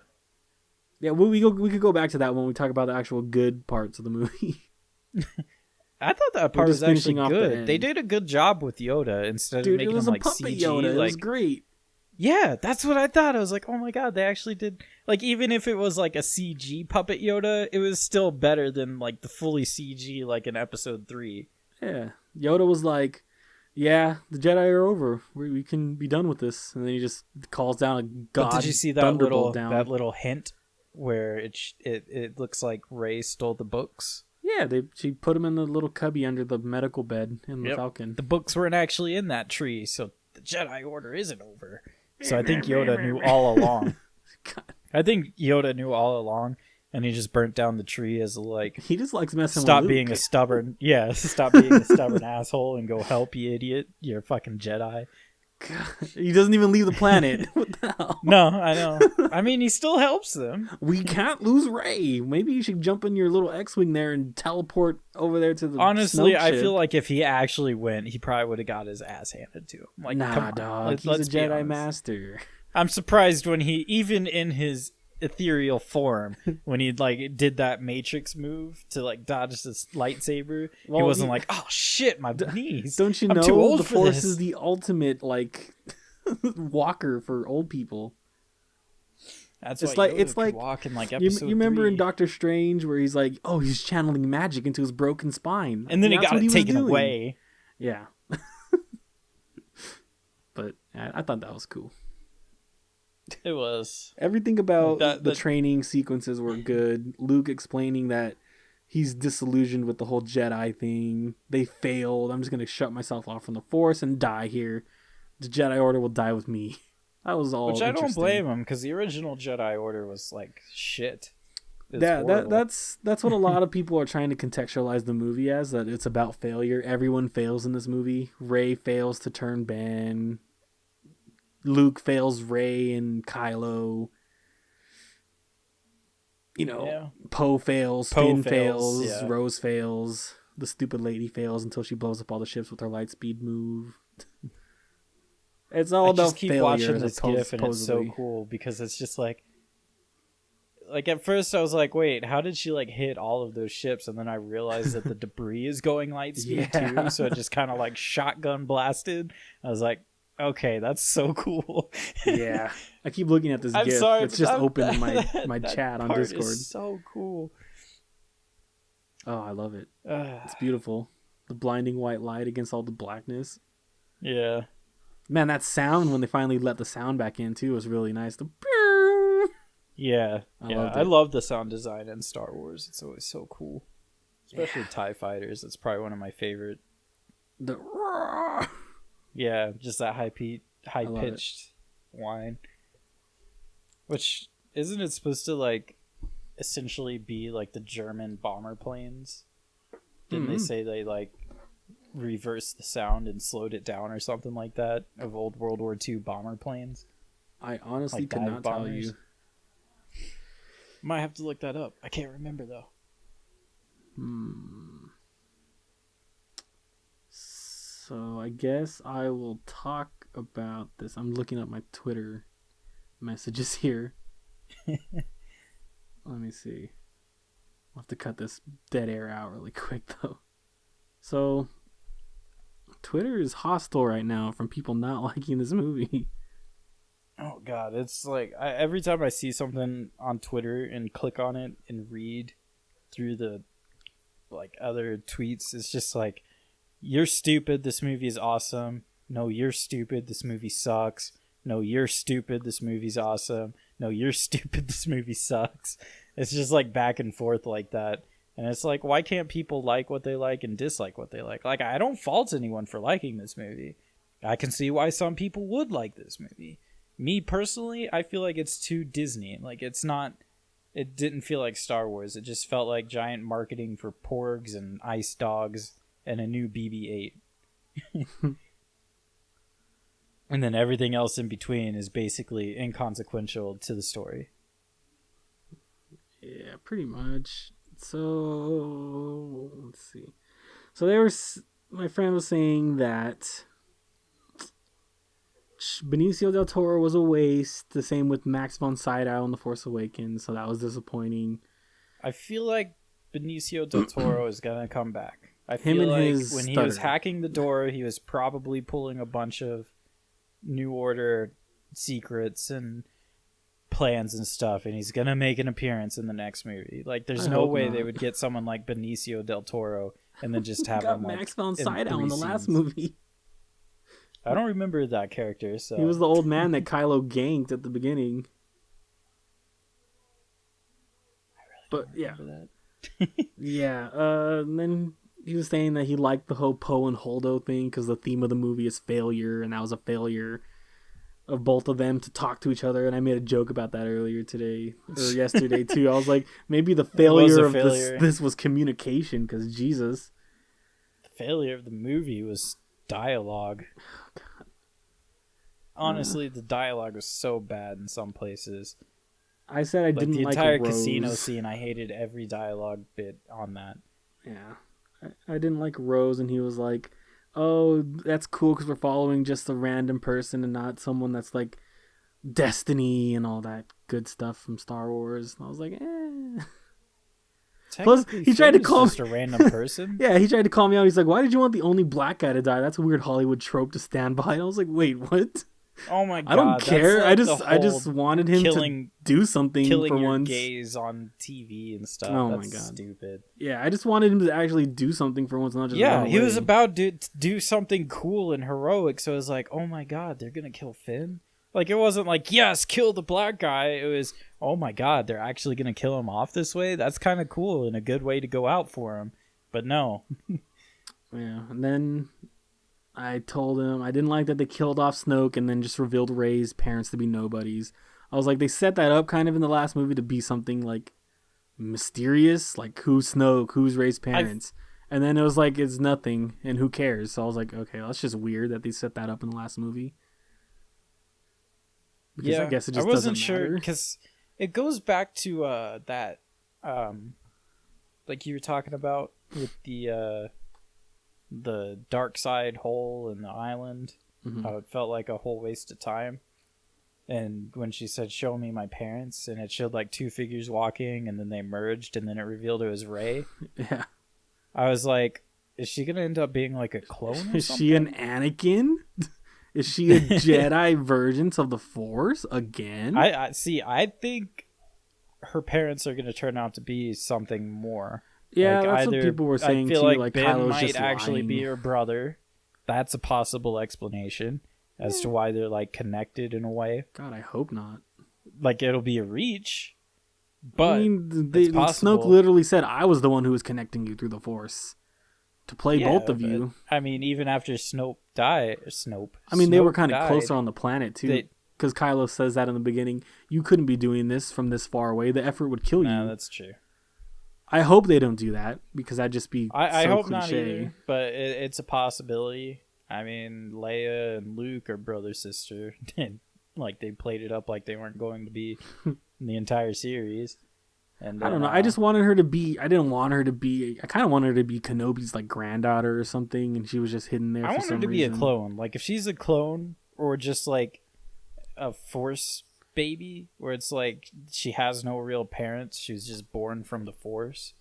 Yeah, we could go back to that when we talk about the actual good parts of the movie. I thought that part just was actually finishing off the good. end. They did a good job with Yoda instead Dude, of making it was him a like puppet CG. Yoda. It like, was great. yeah, that's what I thought. I was like, oh my god, they actually did. Like, even if it was like a CG puppet Yoda, it was still better than like the fully CG like in Episode 3. Yeah, Yoda was like, "Yeah, the Jedi are over. We can be done with this." And then he just calls down a god. But did you see that thunderbolt down. that little hint where it looks like Rey stole the books? Yeah, she put him in the little cubby under the medical bed in the Falcon. The books weren't actually in that tree, so the Jedi Order isn't over. So I think Yoda knew all along. I think Yoda knew all along, and he just burnt down the tree as like, He just likes messing stop with being Luke. a stubborn, stop being a stubborn asshole and go help, you idiot. You're a fucking Jedi. God, he doesn't even leave the planet. What the hell? No, I know. I mean, he still helps them. We can't lose Rey. Maybe you should jump in your little X-wing there and teleport over there to the. Honestly, Snoke I ship. feel like if he actually went, he probably would have got his ass handed to him. Like, come Nah, on, dog. let's He's a be Jedi honest. master. I'm surprised when he, even in his ethereal form, when he like did that Matrix move to like dodge this lightsaber, he Well, wasn't like, oh shit, my knees. Don't you I'm know too old the for Force this. is the ultimate like walker for old people. That's It's why like- Yoda it's could like- walk in like You episode remember 3. in Doctor Strange where he's like, oh, he's channeling magic into his broken spine, and then he That's got what it was taken doing. away. Yeah. But I thought that was cool. It was. Everything about That- the that- training sequences were good. Luke explaining that he's disillusioned with the whole Jedi thing. They failed. I'm just going to shut myself off from the Force and die here. The Jedi Order will die with me. That was all Which I don't interesting. blame him, because the original Jedi Order was like shit. It was horrible. That's what a lot of people are trying to contextualize the movie as, that it's about failure. Everyone fails in this movie. Rey fails to turn Ben. Luke fails Rey and Kylo. You know, Yeah. Poe fails, Poe Finn fails, fails, yeah. Rose fails. The stupid lady fails until she blows up all the ships with her light speed move. It's all I about just keep failure. watching as this opposed- GIF and it's so supposedly. cool because it's just like at first I was like, wait, how did she like hit all of those ships? And then I realized that the debris is going light speed Yeah. too, so it just kind of like shotgun blasted. I was like, okay, that's so cool. Yeah, I keep looking at this I'm GIF. sorry, It's but just that- open in that- my that chat on part Discord. is so cool. Oh, I love it. It's beautiful. The blinding white light against all the blackness. Yeah. Man, that sound when they finally let the sound back in too was really nice. The Yeah, I yeah. loved I it. love the sound design in Star Wars. It's always so cool, especially TIE fighters. It's probably one of my favorite. the Yeah, just that high love it. pitched whine. Which isn't it supposed to like essentially be like the German bomber planes? Didn't they Mhm. say they like reversed the sound and slowed it down or something like that of old World War II bomber planes? I honestly could not tell you. Might have to look that up. I can't remember though. So I guess I will talk about this. I'm looking up my Twitter messages here. Let me see. I'll have to cut this dead air out really quick though. So Twitter is hostile right now from people not liking this movie. Oh god, it's like every time I see something on Twitter and click on it and read through the like other tweets, it's just like, you're stupid, this movie is awesome. No, you're stupid, this movie sucks. No, you're stupid, this movie's awesome. No, you're stupid, this movie sucks. It's just like back and forth like that. And it's like, why can't people like what they like and dislike what they like? Like, I don't fault anyone for liking this movie. I can see why some people would like this movie. Me personally, I feel like it's too Disney. Like, it didn't feel like Star Wars. It just felt like giant marketing for porgs and ice dogs and a new BB-8. And then everything else in between is basically inconsequential to the story. Yeah, pretty much. So, let's see. So my friend was saying that Benicio del Toro was a waste. The same with Max von Sydow in The Force Awakens. So that was disappointing. I feel like Benicio del Toro is going to come back. I feel like when he was hacking the door, he was probably pulling a bunch of New Order secrets and plans and stuff, and he's gonna make an appearance in the next movie. Like, there's no way they would get someone like Benicio del Toro and then just have him like Max von Sydow in the last movie. I don't remember that character. So he was the old man that Kylo ganked at the beginning. I really don't remember that. Yeah. And then he was saying that he liked the whole Poe and Holdo thing because the theme of the movie is failure, and that was a failure of both of them to talk to each other. And I made a joke about that earlier today or yesterday too. I was like, maybe the failure of this was communication, because Jesus. The failure of the movie was dialogue. Oh, God. Honestly, the dialogue was so bad in some places. I said I didn't like the entire Rose. casino scene. I hated every dialogue bit on that. Yeah. I didn't like Rose, and he was like, oh, that's cool because we're following just a random person and not someone that's like Destiny and all that good stuff from Star Wars. And I was like, Plus, he tried to call just a random person. Yeah, he tried to call me out. He's like, why did you want the only black guy to die? That's a weird Hollywood trope to stand by. And I was like, wait, what? Oh my god! I don't care. Like I just wanted him to do something killing for your once. Gays on TV and stuff. Oh That's my god, stupid. Yeah, I just wanted him to actually do something for once, not just run away. He was about to do something cool and heroic. So it was like, oh my god, they're gonna kill Finn. Like, it wasn't like, yes, kill the black guy. It was, oh my god, they're actually gonna kill him off this way. That's kind of cool and a good way to go out for him. But no. Yeah, and then I told him I didn't like that they killed off Snoke and then just revealed Rey's parents to be nobodies. I was like, they set that up kind of in the last movie to be something like mysterious, like who's Snoke, who's Rey's parents. And then it was like, it's nothing, and who cares? So I was like, okay, well, that's just weird that they set that up in the last movie. Because yeah, I guess it just I wasn't doesn't matter. sure because it goes back to that, like you were talking about with the dark side hole in the island. Mm-hmm. How it felt like a whole waste of time. And when she said, "Show me my parents," and it showed like two figures walking, and then they merged, and then it revealed it was Rey. Yeah, I was like, "Is she gonna end up being like a clone? Or is something? she an Anakin? Is she a Jedi version of the Force again?" I see. I think her parents are gonna turn out to be something more. Yeah, like that's what people were saying I feel too. Like Ben Kylo's might just actually lying. be her brother. That's a possible explanation as to why they're like connected in a way. God, I hope not. Like, it'll be a reach, but I mean, Snoke literally said, "I was the one who was connecting you through the Force to play both of you." I mean, even after Snoke died, they were kind of closer on the planet too. Because Kylo says that in the beginning, you couldn't be doing this from this far away. The effort would kill you. No, that's true. I hope they don't do that, because that'd just be I so hope cliche. not either, but it's a possibility. I mean, Leia and Luke are brother sister. like they played it up like they weren't going to be in the entire series. And then, I don't know. I just wanted her to be. I didn't want her to be. I kind of wanted her to be Kenobi's like granddaughter or something, and she was just hidden there. I for want some her to reason. be a clone. Like if she's a clone or just like a Force baby, where it's like she has no real parents, she was just born from the Force.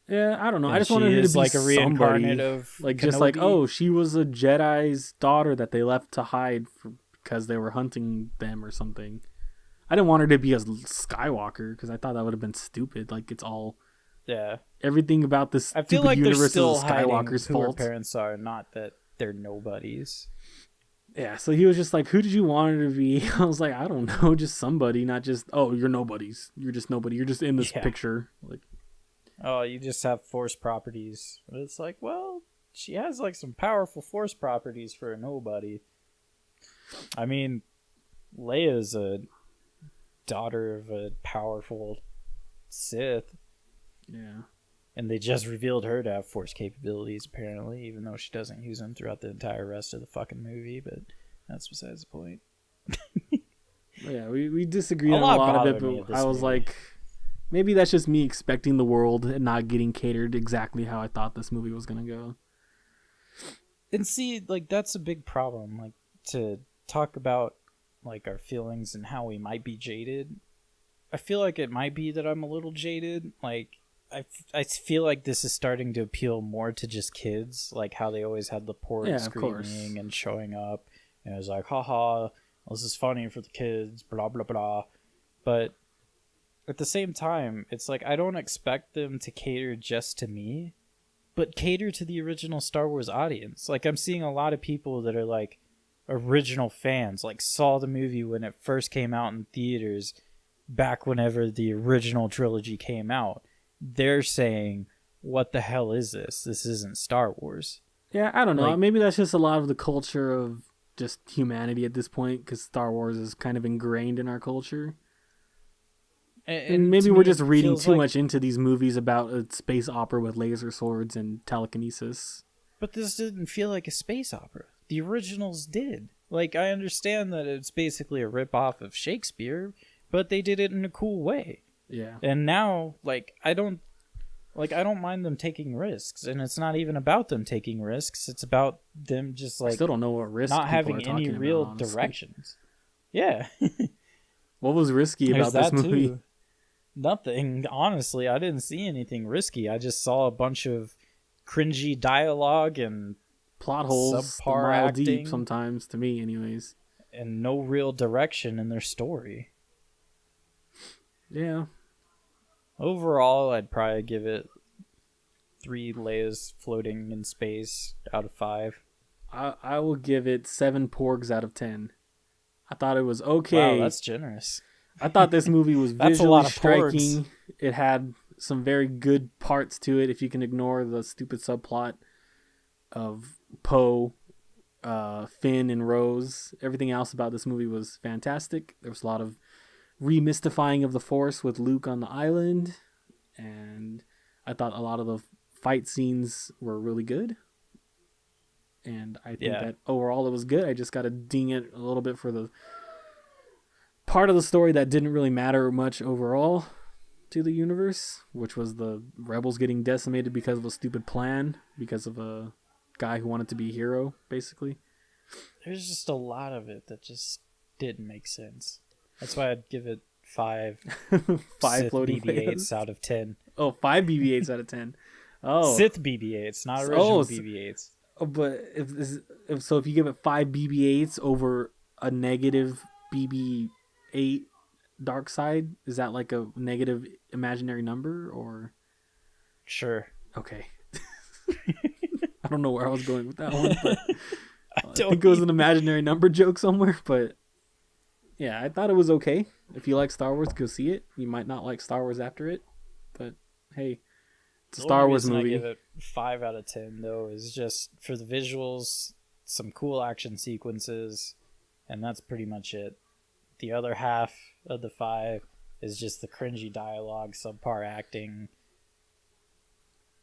Yeah, I don't know. And I just wanted her to be like a reincarnate somebody, of like Kenobi. just like, oh, she was a Jedi's daughter that they left to hide because they were hunting them or something. I didn't want her to be a Skywalker because I thought that would have been stupid. Like it's all, everything about this I feel stupid like universe they're still is a Skywalker's hiding who fault. her parents are, not that they're nobodies. Yeah, so he was just like, who did you want her to be? I was like, I don't know, just somebody, not just, oh, you're nobodies. You're just nobody. You're just in this picture. Like, oh, you just have Force properties. But it's like, well, she has like some powerful Force properties for a nobody. I mean, Leia's a daughter of a powerful Sith. Yeah. And they just revealed her to have Force capabilities, apparently, even though she doesn't use them throughout the entire rest of the fucking movie, but that's besides the point. Yeah, we disagreed on a lot of it, but I was like, maybe that's just me expecting the world and not getting catered exactly how I thought this movie was going to go. And see, like, that's a big problem, like, to talk about, like, our feelings and how we might be jaded. I feel like it might be that I'm a little jaded, like, I feel like this is starting to appeal more to just kids, like how they always had the port screaming and showing up, and it was like, haha, this is funny for the kids, blah blah blah. But at the same time, it's like I don't expect them to cater just to me, but cater to the original Star Wars audience. Like I'm seeing a lot of people that are like original fans, like saw the movie when it first came out in theaters back whenever the original trilogy came out. They're saying, what the hell is this? This isn't Star Wars. Yeah, I don't know. Like, maybe that's just a lot of the culture of just humanity at this point, because Star Wars is kind of ingrained in our culture. And maybe we're just reading too much into these movies about a space opera with laser swords and telekinesis. But this didn't feel like a space opera. The originals did. Like, I understand that it's basically a ripoff of Shakespeare, but they did it in a cool way. Yeah. And now, I don't mind them taking risks, and it's not even about them taking risks. It's about them just I still don't know what risks not having any real directions. Yeah. What was risky about this movie? Too. Nothing. Honestly, I didn't see anything risky. I just saw a bunch of cringy dialogue and plot holes, subpar acting, deep sometimes to me, anyways, and no real direction in their story. Yeah. Overall, I'd probably give it 3 Leias floating in space out of 5. I will give it 7 porgs out of 10. I thought it was okay. Wow, that's generous. I thought this movie was visually striking. It had some very good parts to it, if you can ignore the stupid subplot of Poe, Finn, and Rose. Everything else about this movie was fantastic. There was a lot of remystifying of the Force with Luke on the island, and I thought a lot of the fight scenes were really good, and I think that overall it was good. I just got to ding it a little bit for the part of the story that didn't really matter much overall to the universe, which was the rebels getting decimated because of a stupid plan, because of a guy who wanted to be a hero, basically. There's just a lot of it that just didn't make sense. That's why I'd give it 5 Sith floating BB-8s out of 10. Oh, 5 BB-8s out of 10. Oh, Sith BB-8s, not original BB-8s. Oh, but if you give it 5 BB-8s over a negative BB-8 dark side, is that like a negative imaginary number, or? Sure. Okay. I don't know where I was going with that one, but I think it was an imaginary number joke somewhere, but yeah, I thought it was okay. If you like Star Wars, go see it. You might not like Star Wars after it, but hey, it's a Star Wars movie. I give it 5 out of 10 though is just for the visuals, some cool action sequences, and that's pretty much it. The other half of the 5 is just the cringy dialogue, subpar acting.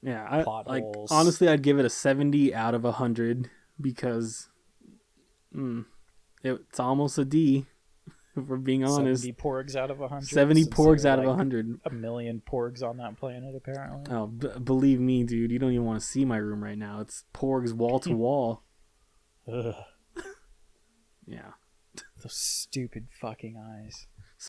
Yeah, plot holes. Honestly, I'd give it a 70 out of 100 because It's almost a D, if we're being honest. 70 porgs out of 100. 70 porgs out of 100. A million porgs on that planet, apparently. Oh, believe me, dude. You don't even want to see my room right now. It's porgs wall to wall. Ugh. Yeah. Those stupid fucking eyes.